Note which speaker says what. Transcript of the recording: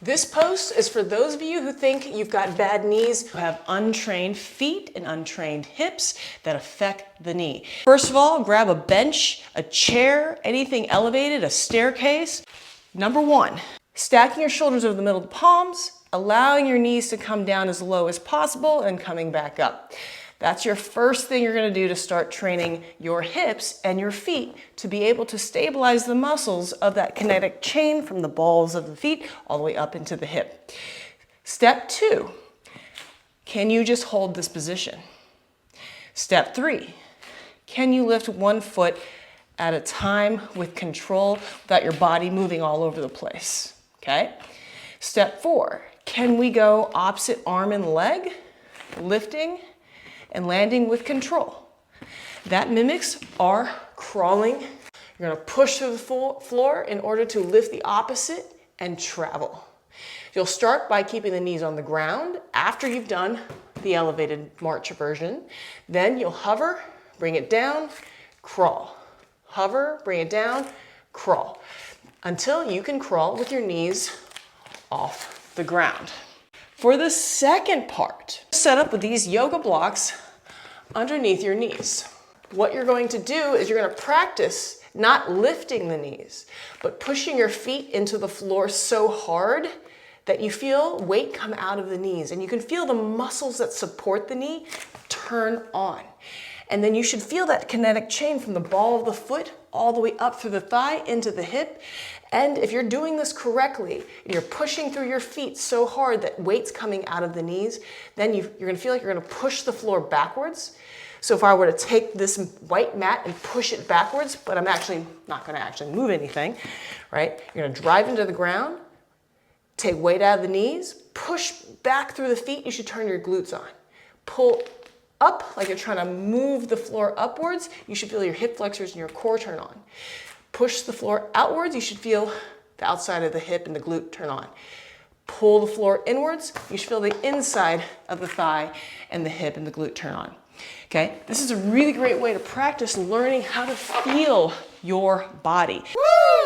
Speaker 1: This post is for those of you who think you've got bad knees, who have untrained feet and untrained hips that affect the knee. First of all, grab a bench, a chair, anything elevated, a staircase. Number one, stacking your shoulders over the middle of the palms, allowing your knees to come down as low as possible and coming back up. That's your first thing you're going to do to start training your hips and your feet to be able to stabilize the muscles of that kinetic chain from the balls of the feet all the way up into the hip. Step two, can you just hold this position? Step three, can you lift one foot at a time with control without your body moving all over the place? Okay. Step four, can we go opposite arm and leg, lifting and landing with control? That mimics our crawling. You're gonna push through the floor in order to lift the opposite and travel. You'll start by keeping the knees on the ground after you've done the elevated march version. Then you'll hover, bring it down, crawl. Hover, bring it down, crawl. Until you can crawl with your knees off the ground. For the second part, set up with these yoga blocks underneath your knees. What you're going to do is you're going to practice not lifting the knees, but pushing your feet into the floor so hard that you feel weight come out of the knees, and you can feel the muscles that support the knee turn on. And then you should feel that kinetic chain from the ball of the foot all the way up through the thigh into the hip. And if you're doing this correctly, and you're pushing through your feet so hard that weight's coming out of the knees, then you're gonna feel like you're gonna push the floor backwards. So if I were to take this white mat and push it backwards, but I'm actually not gonna actually move anything, right? You're gonna drive into the ground, take weight out of the knees, push back through the feet. You should turn your glutes on. Pull up like you're trying to move the floor upwards. You should feel your hip flexors and your core turn on. Push the floor outwards. You should feel the outside of the hip and the glute turn on. Pull the floor inwards. You should feel the inside of the thigh and the hip and the glute turn on. Okay, this is a really great way to practice learning how to feel your body. Woo!